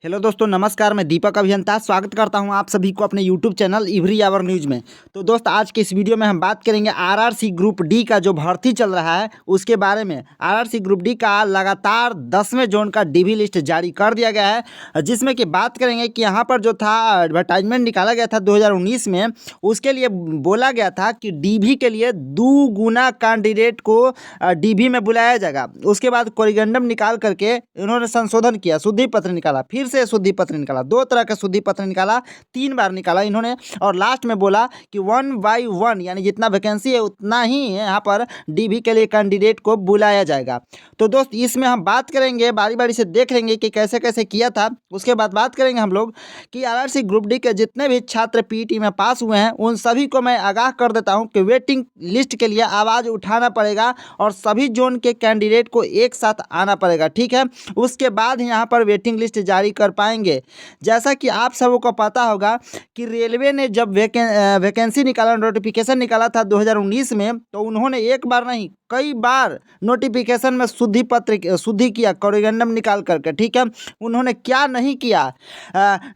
Hello दोस्तों, नमस्कार। मैं दीपक अभियंता स्वागत करता हूं आप सभी को अपने YouTube channel every hour news में। तो दोस्त, आज के इस वीडियो में हम बात करेंगे आरआरसी ग्रुप डी का जो भर्ती चल रहा है उसके बारे में। आरआरसी ग्रुप डी का लगातार 10वें जोन का डीवी लिस्ट जारी कर दिया गया है, जिसमें कि बात करेंगे कि यहाँ पर जो था एडवर्टाइजमेंट निकाला गया था 2019 में, उसके लिए बोला गया था कि डीवी के लिए 2 गुना कैंडिडेट को डीवी में बुलाया जाएगा। उसके बाद कोरिगंडम निकाल करके इन्होंने संशोधन किया, शुद्धि पत्र निकाला, फिर से शुद्धि पत्र निकाला, 2 तरह का शुद्धि पत्र निकाला, 3 बार निकाला इन्होंने, और लास्ट में बोला कि 1 बाई 1 यानी जितना वैकेंसी है उतना ही यहाँ पर डीवी के लिए कैंडिडेट को बुलाया जाएगा। तो दोस्त, इसमें हम बात करेंगे, बारी बारी से देख लेंगे कि कैसे कैसे किया था। उसके बाद बात करेंगे हम लोग कि आरआरसी ग्रुप डी के जितने भी छात्र पीईटी में पास हुए हैं उन सभी को मैं आगाह कर देता हूं कि वेटिंग लिस्ट के लिए आवाज़ उठाना पड़ेगा और सभी जोन के कैंडिडेट को एक साथ आना पड़ेगा, ठीक है। उसके बाद यहाँ पर वेटिंग लिस्ट जारी कर पाएंगे। जैसा कि आप सबों को पता होगा कि रेलवे ने जब वैकेंसी निकाला, नोटिफिकेशन निकाला था 2019 में, तो उन्होंने एक बार नहीं कई बार नोटिफिकेशन में शुद्धि किया कोरिगंडम निकाल करके, ठीक है। उन्होंने क्या नहीं किया,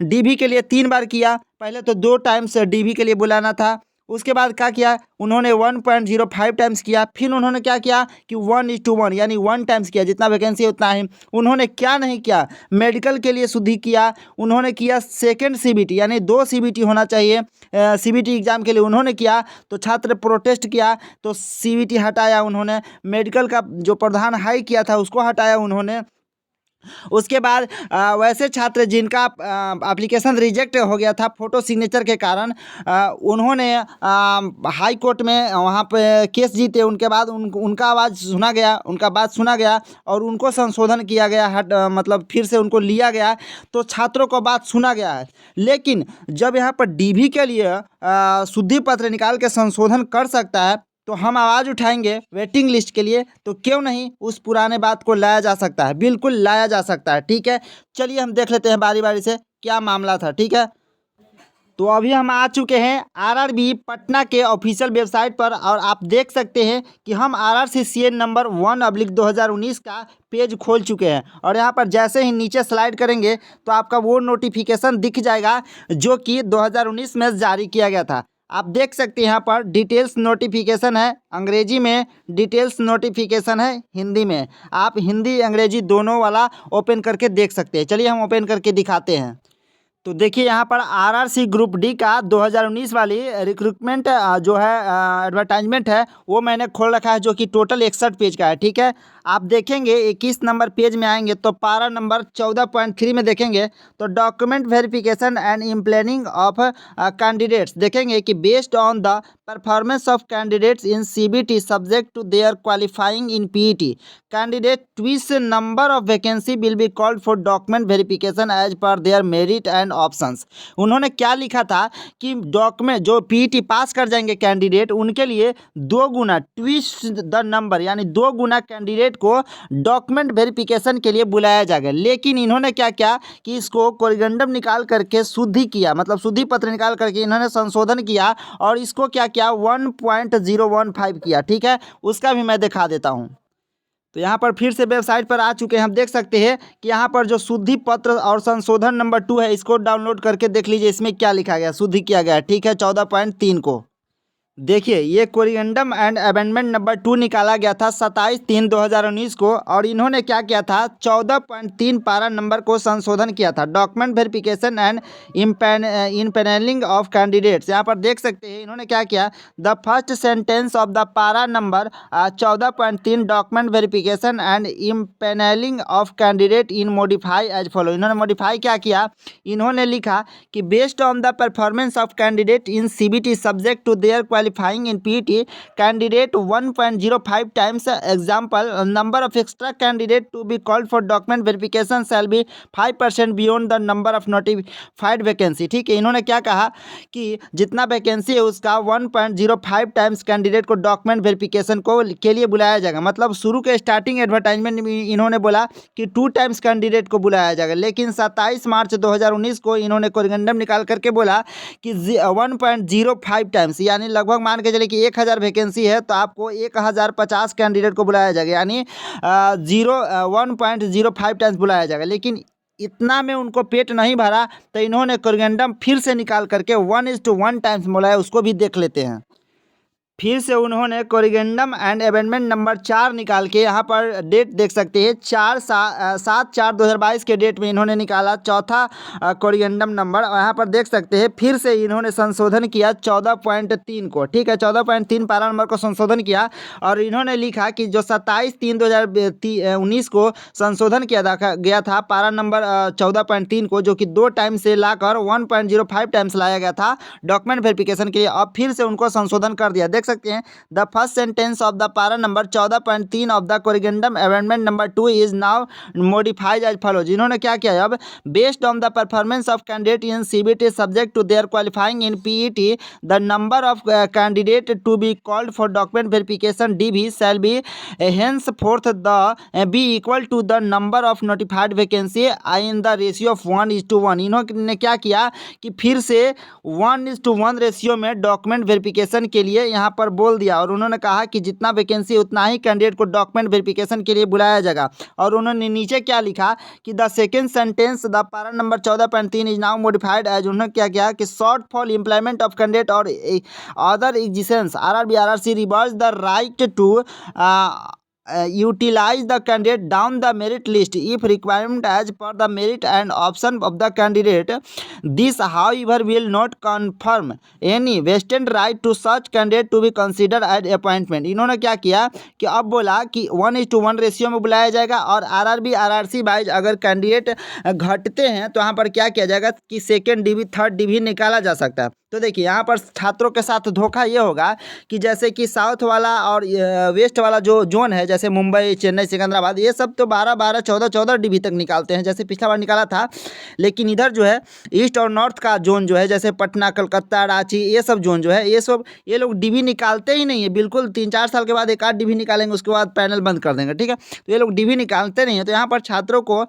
डीवी के लिए 3 बार किया। पहले तो 2 टाइम्स डीवी के लिए बुलाना था। उसके बाद क्या किया उन्होंने 1.05 टाइम्स किया। फिर उन्होंने क्या किया कि 1:1 यानी 1 टाइम्स किया, जितना वैकेंसी है उतना ही। उन्होंने क्या नहीं किया, मेडिकल के लिए शुद्धि किया। उन्होंने किया सेकंड सीबीटी यानी 2 सीबीटी होना चाहिए सीबीटी एग्जाम के लिए, उन्होंने किया। तो छात्र प्रोटेस्ट किया तो सीबीटी हटाया उन्होंने। मेडिकल का जो प्रावधान हाई किया था उसको हटाया उन्होंने। उसके बाद वैसे छात्र जिनका एप्लीकेशन रिजेक्ट हो गया था फोटो सिग्नेचर के कारण, उन्होंने हाई कोर्ट में वहाँ पे केस जीते। उनके बाद उनका आवाज़ सुना गया, उनका बात सुना गया और उनको संशोधन किया गया, मतलब फिर से उनको लिया गया। तो छात्रों को बात सुना गया है। लेकिन जब यहाँ पर डीवी के लिए शुद्धि पत्र निकाल के संशोधन कर सकता है तो हम आवाज़ उठाएंगे वेटिंग लिस्ट के लिए, तो क्यों नहीं उस पुराने बात को लाया जा सकता है, बिल्कुल लाया जा सकता है, ठीक है। चलिए हम देख लेते हैं बारी बारी से क्या मामला था, ठीक है। तो अभी हम आ चुके हैं आरआरबी पटना के ऑफिशियल वेबसाइट पर और आप देख सकते हैं कि हम आरआरसीसीएन नंबर 1/2019 का पेज खोल चुके हैं। और यहाँ पर जैसे ही नीचे स्लाइड करेंगे तो आपका वो नोटिफिकेशन दिख जाएगा जो कि 2019 में जारी किया गया था। आप देख सकते हैं यहाँ पर डिटेल्स नोटिफिकेशन है, अंग्रेजी में डिटेल्स नोटिफिकेशन है, हिंदी में। आप हिंदी अंग्रेजी दोनों वाला ओपन करके देख सकते हैं। चलिए हम ओपन करके दिखाते हैं। तो देखिए यहाँ पर आरआरसी ग्रुप डी का 2019 वाली रिक्रूटमेंट जो है एडवर्टाइजमेंट है वो मैंने खोल रखा है, जो कि टोटल 61 पेज का है, ठीक है। आप देखेंगे 21 नंबर पेज में आएंगे तो पारा नंबर 14.3 में देखेंगे तो document verification and empanelling of candidates देखेंगे कि based on the performance of candidates in CBT subject to their qualifying in PET candidate twice number of vacancy will be called for document verification as per their merit and options. उन्होंने क्या लिखा था कि document जो PET पास कर जाएंगे candidate उनके लिए 2 गुना ट्विस्ट द नंबर यानी 2 गुना कैंडिडेट को डॉक्यूमेंट वेरिफिकेशन के लिए बुलाया जाएगा। लेकिन इन्होंने क्या किया कि इसको कोरिगंडम निकाल करके शुद्धि किया, मतलब शुद्धि पत्र निकाल करके इन्होंने संशोधन किया और इसको क्या किया 1.015 किया, ठीक है। उसका भी मैं दिखा देता हूँ। तो यहाँ पर फिर से वेबसाइट पर आ चुके हैं। हम देख सकते हैं कि यहाँ पर जो शुद्धि पत्र और संशोधन नंबर 2 है इसको डाउनलोड करके देख लीजिए, इसमें क्या लिखा गया, शुद्धि किया गया है, ठीक है। 14.3 को देखिए, ये कोरिगंडम एंड अमेंडमेंट नंबर 2 निकाला गया था 27/3/2019 को और इन्होंने क्या किया था 14.3 पारा नंबर को संशोधन किया था, document verification and empanelling of candidates. यहाँ पर देख सकते हैं इन्होंने क्या किया, the first sentence of the para number 14.3 document verification and empanelling of candidate in modify as follow. इन्होंने मॉडिफाई क्या किया, इन्होंने लिखा कि based on the performance of candidate in CBT subject to their qualifying in PET candidate 1.05 times example number of extra candidate to be called for document verification shall be 5% beyond the number of notified vacancy, ठीक है। इन्होंने क्या कहा कि जितना vacancy है उसका 1.05 times candidate को डॉक्यूमेंट वेरिफिकेशन को के लिए बुलाया जाएगा। मतलब शुरू के स्टार्टिंग एडवर्टाइजमेंट में इन्होंने बोला कि 2 टाइम्स कैंडिडेट को बुलाया जाएगा, लेकिन 27 मार्च 2019 को इन्होंने कोरिगंडम निकाल करके बोला कि 1.05 टाइम्स यानी लगभग मान के चलिए कि 1000 वैकेंसी है तो आपको 1050 कैंडिडेट को बुलाया जाएगा, यानी 1.05 टाइम्स बुलाया जाएगा। लेकिन इतना में उनको पेट नहीं भरा तो इन्होंने कोरिएंडम फिर से निकाल करके 1:1 टाइम्स बोला है, उसको भी देख लेते हैं। फिर से उन्होंने कोरिएंडम एंड अमेंडमेंट नंबर 4 निकाल के यहाँ पर डेट देख सकते हैं 7/4/2022 के डेट में इन्होंने निकाला चौथा कोरिएंडम नंबर। और यहाँ पर देख सकते हैं फिर से इन्होंने संशोधन किया 14.3 को, ठीक है, 14.3 पारा नंबर को संशोधन किया और इन्होंने लिखा कि जो 27/3/2019 को संशोधन किया गया था पारा नंबर 14.3 को, जो कि 2 टाइम से लाकर 1.05 टाइम्स लाया गया था डॉक्यूमेंट वेरिफिकेशन के लिए, अब फिर से उनको संशोधन कर दिया। देख सकते हैं the first sentence of the para number 14.3 of the corrigendum amendment number 2 is now modified as follows. इन्होंने क्या किया, अब based on the performance of candidate in CBT subject to their qualifying in PET the number of candidate to be called for document verification DV shall be henceforth the be equal to the number of notified vacancy in the ratio of 1:1। इन्होंने क्या किया कि फिर से 1:1 ratio में document verification के लिए यहाँ पर बोल दिया और उन्होंने कहा कि जितना वैकेंसी उतना ही कैंडिडेट को डॉक्यूमेंट वेरिफिकेशन के लिए बुलाया जाएगा। और उन्होंने नीचे क्या लिखा कि the second sentence the para number 14.3 is now modified as. उन्होंने क्या किया कि shortfall employment of candidate और other exigencies RRB RRC reserves the right to utilize the candidate down the merit list if requirement as per the merit and option of the candidate. This however will not confirm any vested right to such candidate to be considered as appointment. इन्होंने क्या किया कि अब बोला कि 1:1 ratio में बुलाया जाएगा और आरआरबी आरआरसी वाइज अगर कैंडिडेट घटते हैं तो यहाँ पर क्या किया जाएगा कि सेकेंड डिवी थर्ड डिवी निकाला जा सकता है। तो देखिए यहाँ पर छात्रों के साथ धोखा ये होगा कि जैसे कि साउथ वाला और वेस्ट वाला जो जोन है जैसे मुंबई चेन्नई सिकंदराबाद ये सब तो 12-12 14-14 डिवी तक निकालते हैं जैसे पिछला बार निकाला था। लेकिन इधर जो है ईस्ट और नॉर्थ का जोन जो है जैसे पटना कलकत्ता रांची ये सब जोन जो है ये लोग डिवी निकालते ही नहीं है बिल्कुल। 3-4 साल के बाद एक आध डिवी निकालेंगे उसके बाद पैनल बंद कर देंगे, ठीक है। तो ये लोग डिवी निकालते नहीं है। तो यहाँ पर छात्रों को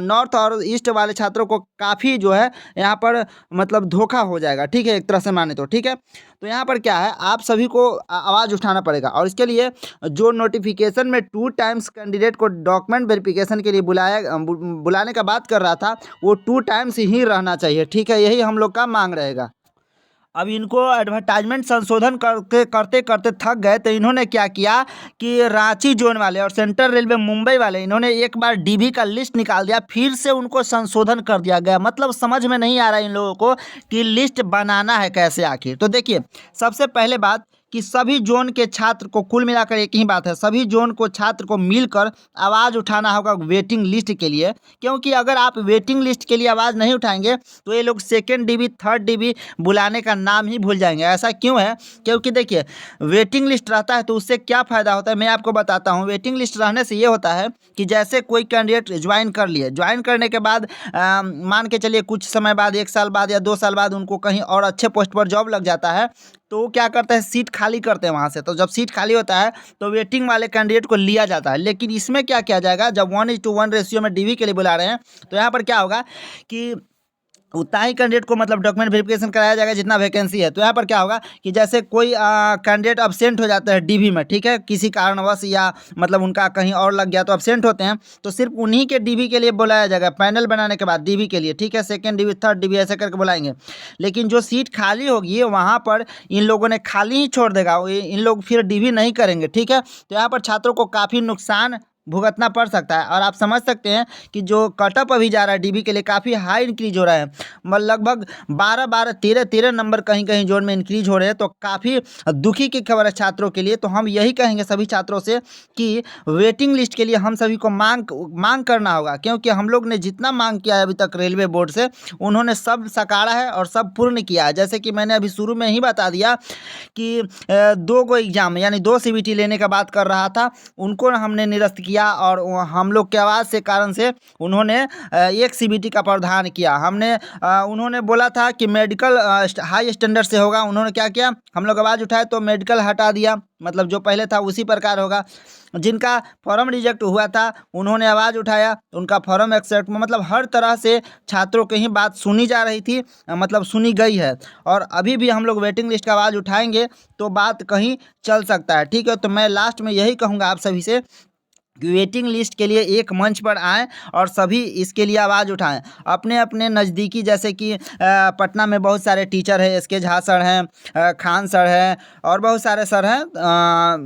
नॉर्थ और ईस्ट वाले छात्रों को काफ़ी जो है यहाँ पर मतलब धोखा हो जाएगा, ठीक है, एक तरह से माने तो, ठीक है। तो यहाँ पर क्या है आप सभी को आवाज़ उठाना पड़ेगा और इसके लिए जो नोटिफिकेशन में 2 टाइम्स कैंडिडेट को डॉक्यूमेंट वेरिफिकेशन के लिए बुलाने का बात कर रहा था वो 2 टाइम्स ही रहना चाहिए, ठीक है, यही हम लोग का मांग रहेगा। अब इनको एडवर्टाइजमेंट संशोधन करते करते थक गए तो इन्होंने क्या किया कि रांची जोन वाले और सेंट्रल रेलवे मुंबई वाले इन्होंने एक बार डीबी का लिस्ट निकाल दिया, फिर से उनको संशोधन कर दिया गया। मतलब समझ में नहीं आ रहा इन लोगों को कि लिस्ट बनाना है कैसे आखिर। तो देखिए सबसे पहले बात कि सभी जोन के छात्र को कुल मिलाकर एक ही बात है, सभी जोन को छात्र को मिलकर आवाज़ उठाना होगा वेटिंग लिस्ट के लिए, क्योंकि अगर आप वेटिंग लिस्ट के लिए आवाज़ नहीं उठाएंगे तो ये लोग सेकेंड डिवी थर्ड डिवी बुलाने का नाम ही भूल जाएंगे। ऐसा क्यों है? क्योंकि देखिए वेटिंग लिस्ट रहता है तो उससे क्या फ़ायदा होता है मैं आपको बताता हूँ। वेटिंग लिस्ट रहने से ये होता है कि जैसे कोई कैंडिडेट ज्वाइन कर लिए, ज्वाइन करने के बाद मान के चलिए कुछ समय बाद 1 साल बाद या 2 साल बाद उनको कहीं और अच्छे पोस्ट पर जॉब लग जाता है तो क्या करते हैं सीट खाली करते हैं वहाँ से। तो जब सीट खाली होता है तो वेटिंग वाले कैंडिडेट को लिया जाता है। लेकिन इसमें क्या किया जाएगा जब 1:1 रेशियो में डीवी के लिए बुला रहे हैं तो यहाँ पर क्या होगा कि उतना ही कैंडिडेट को मतलब डॉक्यूमेंट वेरिफिकेशन कराया जाएगा जितना वैकेंसी है। तो यहाँ पर क्या होगा कि जैसे कोई कैंडिडेट अब्सेंट हो जाता है डीवी में, ठीक है, किसी कारणवश या मतलब उनका कहीं और लग गया तो अब्सेंट होते हैं तो सिर्फ उन्हीं के डीवी के लिए बुलाया जाएगा पैनल बनाने के बाद डीवी के लिए, ठीक है, सेकेंड डिवी थर्ड डिवी ऐसे करके बुलाएंगे। लेकिन जो सीट खाली होगी वहाँ पर इन लोगों ने खाली ही छोड़ देगा, इन लोग फिर डीवी नहीं करेंगे, ठीक है। तो यहाँ पर छात्रों को काफ़ी नुकसान भुगतना पड़ सकता है और आप समझ सकते हैं कि जो कटअप अभी जा रहा है डीबी के लिए काफ़ी हाई इंक्रीज हो रहा है, मतलब लगभग 12-12 13-13 नंबर कहीं कहीं जोन में इंक्रीज हो रहे हैं। तो काफ़ी दुखी की खबर है छात्रों के लिए। तो हम यही कहेंगे सभी छात्रों से कि वेटिंग लिस्ट के लिए हम सभी को मांग करना होगा, क्योंकि हम लोग ने जितना मांग किया है अभी तक रेलवे बोर्ड से उन्होंने सब सकारा है और सब पूर्ण किया है। जैसे कि मैंने अभी शुरू में ही बता दिया कि 2 गो एग्जाम यानी 2 सीबीटी लेने का बात कर रहा था, उनको हमने निरस्त किया और हम लोग के आवाज़ से कारण से उन्होंने एक सीबीटी का प्रावधान किया। उन्होंने बोला था कि मेडिकल हाई स्टैंडर्ड से होगा, उन्होंने क्या किया हम लोग आवाज़ उठाए तो मेडिकल हटा दिया, मतलब जो पहले था उसी प्रकार होगा। जिनका फॉर्म रिजेक्ट हुआ था उन्होंने आवाज़ उठाया, उनका फॉर्म एक्सेप्ट, मतलब हर तरह से छात्रों की ही बात सुनी जा रही थी, मतलब सुनी गई है। और अभी भी हम लोग वेटिंग लिस्ट का आवाज़ उठाएंगे तो बात कहीं चल सकता है, ठीक है। तो मैं लास्ट में यही कहूँगा आप सभी से वेटिंग लिस्ट के लिए एक मंच पर आएँ और सभी इसके लिए आवाज़ उठाएं। अपने अपने नज़दीकी, जैसे कि पटना में बहुत सारे टीचर हैं, एस के झा सर हैं, खान सर हैं और बहुत सारे सर हैं,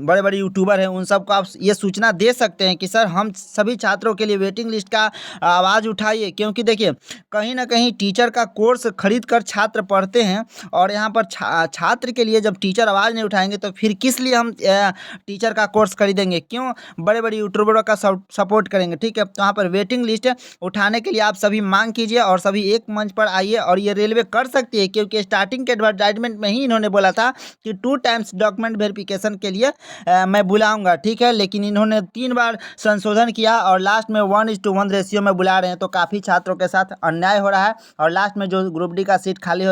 बड़े बड़े यूट्यूबर हैं, उन सबको आप ये सूचना दे सकते हैं कि सर हम सभी छात्रों के लिए वेटिंग लिस्ट का आवाज़ उठाइए। क्योंकि देखिए, कहीं ना कहीं टीचर का कोर्स खरीद कर छात्र पढ़ते हैं और यहाँ पर छात्र के लिए जब टीचर आवाज़ नहीं उठाएंगे तो फिर किस लिए हम टीचर का कोर्स खरीदेंगे, क्यों बड़े बड़े यूट्यूबरों का सपोर्ट करेंगे। ठीक है, तो यहाँ पर वेटिंग लिस्ट उठाने के लिए आप सभी मांग कीजिए और सभी एक मंच पर आइए। और ये रेलवे कर सकती है, क्योंकि स्टार्टिंग के एडवर्टाइजमेंट में ही इन्होंने बोला था कि 2 टाइम्स डॉक्यूमेंट वेरिफिकेशन के लिए मैं बुलाऊंगा। ठीक है, लेकिन इन्होंने 3 बार संशोधन किया और लास्ट में 1:1 रेशियो में बुला रहे हैं, तो काफ़ी छात्रों के साथ अन्याय हो रहा है। और लास्ट में जो ग्रुप डी का सीट खाली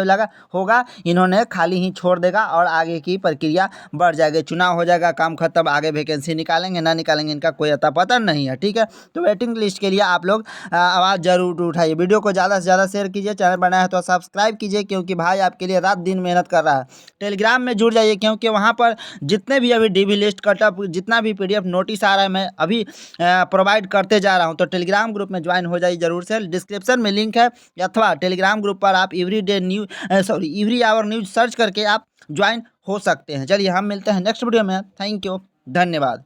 होगा इन्होंने खाली ही छोड़ देगा और आगे की प्रक्रिया बढ़ जाएगी, चुनाव हो जाएगा, काम खत्म, आगे वैकेंसी निकालेंगे ना निकालेंगे इनका कोई अता पता नहीं है। ठीक है, तो वेटिंग लिस्ट के लिए आप लोग आवाज़ जरूर उठाइए। वीडियो को ज़्यादा से ज़्यादा शेयर कीजिए, चैनल बनाया है तो सब्सक्राइब कीजिए, क्योंकि भाई आपके लिए रात दिन मेहनत कर रहा है। टेलीग्राम में जुड़ जाइए, क्योंकि वहाँ पर जितने भी अभी डीबी लिस्ट कटअप जितना भी PDF नोटिस आ रहा है मैं अभी प्रोवाइड करते जा रहा हूँ। तो टेलीग्राम ग्रुप में ज्वाइन हो जाइए जरूर से, डिस्क्रिप्शन में लिंक है, अथवा टेलीग्राम ग्रुप पर आप एवरी आवर न्यूज़ सर्च करके आप ज्वाइन हो सकते हैं। चलिए हम मिलते हैं नेक्स्ट वीडियो में। थैंक यू, धन्यवाद।